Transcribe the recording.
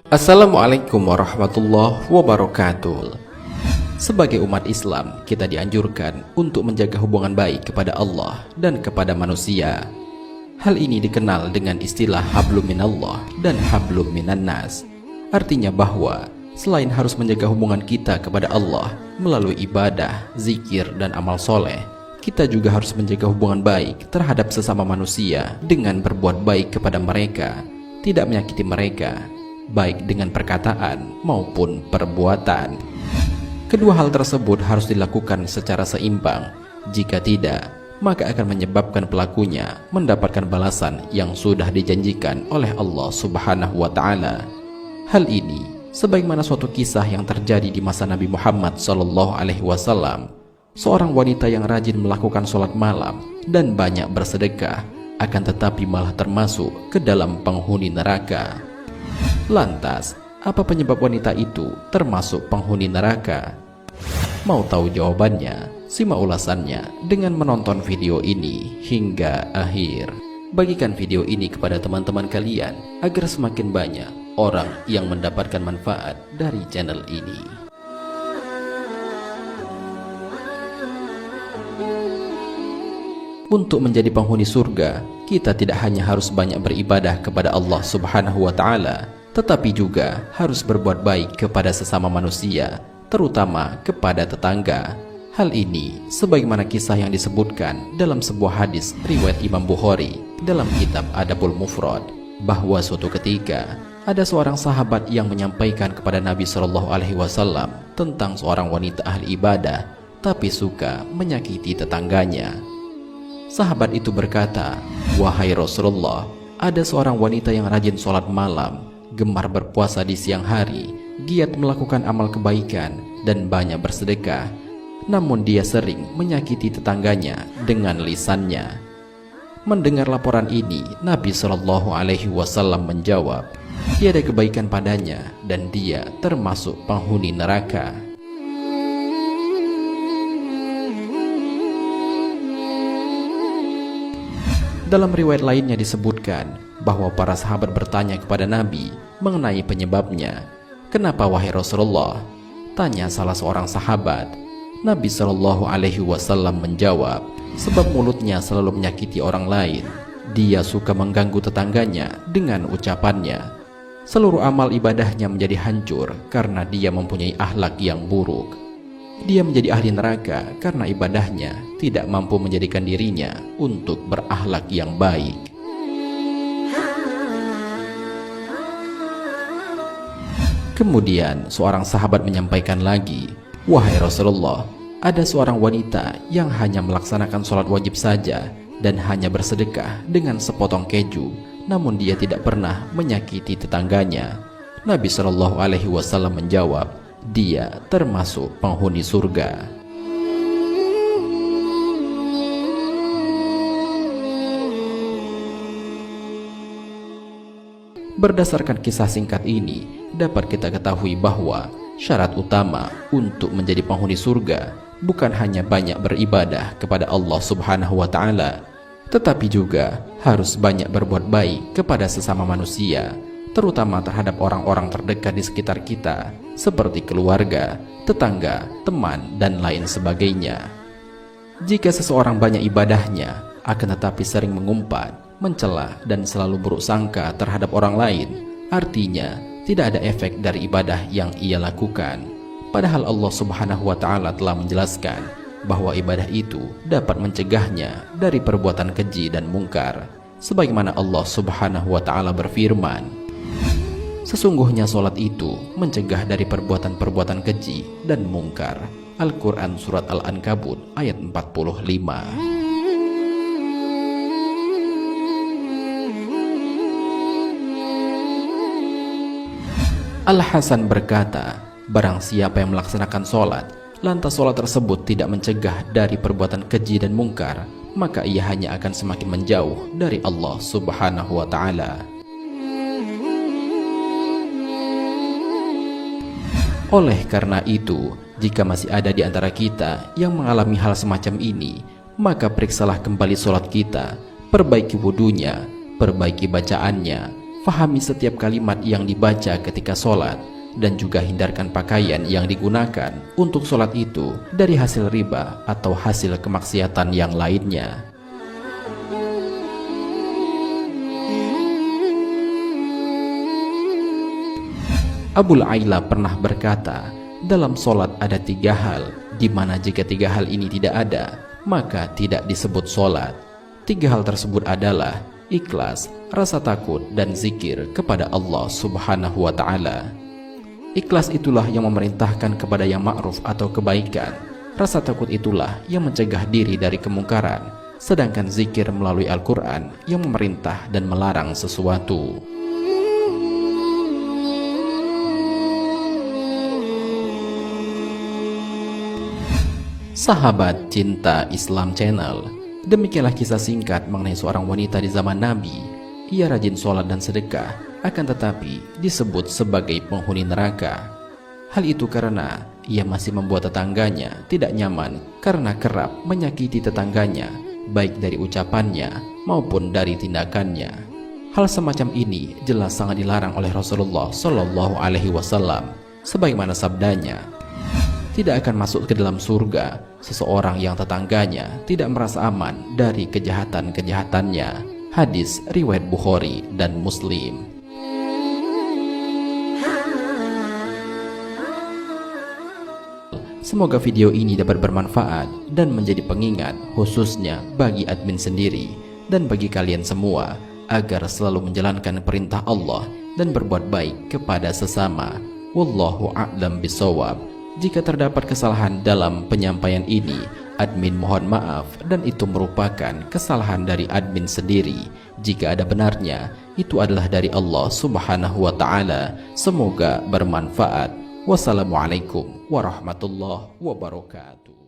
Assalamualaikum warahmatullahi wabarakatuh. Sebagai umat Islam, kita dianjurkan untuk menjaga hubungan baik kepada Allah dan kepada manusia. Hal ini dikenal dengan istilah hablum minallah dan hablum minannas. Artinya bahwa selain harus menjaga hubungan kita kepada Allah melalui ibadah, zikir, dan amal soleh, kita juga harus menjaga hubungan baik terhadap sesama manusia dengan berbuat baik kepada mereka, tidak menyakiti mereka, baik dengan perkataan maupun perbuatan. Kedua hal tersebut harus dilakukan secara seimbang. Jika tidak, maka akan menyebabkan pelakunya mendapatkan balasan yang sudah dijanjikan oleh Allah Subhanahu wa Ta'ala. Hal ini sebagaimana suatu kisah yang terjadi di masa Nabi Muhammad SAW. Seorang wanita yang rajin melakukan sholat malam dan banyak bersedekah, akan tetapi malah termasuk ke dalam penghuni neraka. Lantas, apa penyebab wanita itu termasuk penghuni neraka? Mau tahu jawabannya? Simak ulasannya dengan menonton video ini hingga akhir. Bagikan video ini kepada teman-teman kalian agar semakin banyak orang yang mendapatkan manfaat dari channel ini. Untuk menjadi penghuni surga, kita tidak hanya harus banyak beribadah kepada Allah Subhanahu wa Ta'ala, tetapi juga harus berbuat baik kepada sesama manusia, terutama kepada tetangga. Hal ini sebagaimana kisah yang disebutkan dalam sebuah hadis riwayat Imam Bukhari dalam kitab Adabul Mufrad, bahwa suatu ketika ada seorang sahabat yang menyampaikan kepada Nabi SAW tentang seorang wanita ahli ibadah tapi suka menyakiti tetangganya. Sahabat itu berkata, "Wahai Rasulullah, ada seorang wanita yang rajin sholat malam, gemar berpuasa di siang hari, giat melakukan amal kebaikan, dan banyak bersedekah. Namun dia sering menyakiti tetangganya dengan lisannya." Mendengar laporan ini, Nabi SAW menjawab, "Tiada kebaikan padanya dan dia termasuk penghuni neraka." Dalam riwayat lainnya disebutkan bahwa para sahabat bertanya kepada Nabi mengenai penyebabnya. "Kenapa wahai Rasulullah?" tanya salah seorang sahabat. Nabi SAW menjawab, "Sebab mulutnya selalu menyakiti orang lain. Dia suka mengganggu tetangganya dengan ucapannya. Seluruh amal ibadahnya menjadi hancur karena dia mempunyai akhlak yang buruk. Dia menjadi ahli neraka karena ibadahnya tidak mampu menjadikan dirinya untuk berakhlak yang baik." Kemudian seorang sahabat menyampaikan lagi, "Wahai Rasulullah, ada seorang wanita yang hanya melaksanakan sholat wajib saja dan hanya bersedekah dengan sepotong keju, namun dia tidak pernah menyakiti tetangganya." Nabi SAW menjawab, "Dia termasuk penghuni surga." Berdasarkan kisah singkat ini, dapat kita ketahui bahwa syarat utama untuk menjadi penghuni surga bukan hanya banyak beribadah kepada Allah Subhanahu wa Ta'ala, tetapi juga harus banyak berbuat baik kepada sesama manusia, terutama terhadap orang-orang terdekat di sekitar kita, seperti keluarga, tetangga, teman, dan lain sebagainya. Jika seseorang banyak ibadahnya, akan tetapi sering mengumpat, mencela, dan selalu buruk sangka terhadap orang lain, artinya tidak ada efek dari ibadah yang ia lakukan. Padahal Allah Subhanahu wa Ta'ala telah menjelaskan bahwa ibadah itu dapat mencegahnya dari perbuatan keji dan mungkar, sebagaimana Allah Subhanahu wa Ta'ala berfirman, "Sesungguhnya solat itu mencegah dari perbuatan-perbuatan keji dan mungkar." Al-Quran Surat Al-Ankabut ayat 45. Al-Hasan berkata, "Barang siapa yang melaksanakan sholat, lantas sholat tersebut tidak mencegah dari perbuatan keji dan mungkar, maka ia hanya akan semakin menjauh dari Allah Subhanahu wa Ta'ala." Oleh karena itu, jika masih ada di antara kita yang mengalami hal semacam ini, maka periksalah kembali sholat kita, perbaiki wudunya, perbaiki bacaannya, Fahami setiap kalimat yang dibaca ketika sholat, dan juga hindarkan pakaian yang digunakan untuk sholat itu dari hasil riba atau hasil kemaksiatan yang lainnya. Abul Aila pernah berkata, dalam sholat ada 3 hal, di mana jika 3 hal ini tidak ada, maka tidak disebut sholat. 3 hal tersebut adalah ikhlas, rasa takut, dan zikir kepada Allah Subhanahu wa Ta'ala. Ikhlas itulah yang memerintahkan kepada yang ma'ruf atau kebaikan. Rasa takut itulah yang mencegah diri dari kemungkaran. Sedangkan zikir melalui Al-Quran yang memerintah dan melarang sesuatu. Sahabat Cinta Islam Channel, demikianlah kisah singkat mengenai seorang wanita di zaman Nabi. Ia rajin sholat dan sedekah, akan tetapi disebut sebagai penghuni neraka. Hal itu karena ia masih membuat tetangganya tidak nyaman karena kerap menyakiti tetangganya, baik dari ucapannya maupun dari tindakannya. Hal semacam ini jelas sangat dilarang oleh Rasulullah Shallallahu Alaihi Wasallam, sebagaimana sabdanya, tidak akan masuk ke dalam surga seseorang yang tetangganya tidak merasa aman dari kejahatan-kejahatannya. Hadis riwayat Bukhari dan Muslim. Semoga video ini dapat bermanfaat dan menjadi pengingat khususnya bagi admin sendiri dan bagi kalian semua agar selalu menjalankan perintah Allah dan berbuat baik kepada sesama. Wallahu a'lam bishawab. Jika terdapat kesalahan dalam penyampaian ini, admin mohon maaf dan itu merupakan kesalahan dari admin sendiri. Jika ada benarnya, itu adalah dari Allah Subhanahu wa Ta'ala. Semoga bermanfaat. Wassalamualaikum warahmatullahi wabarakatuh.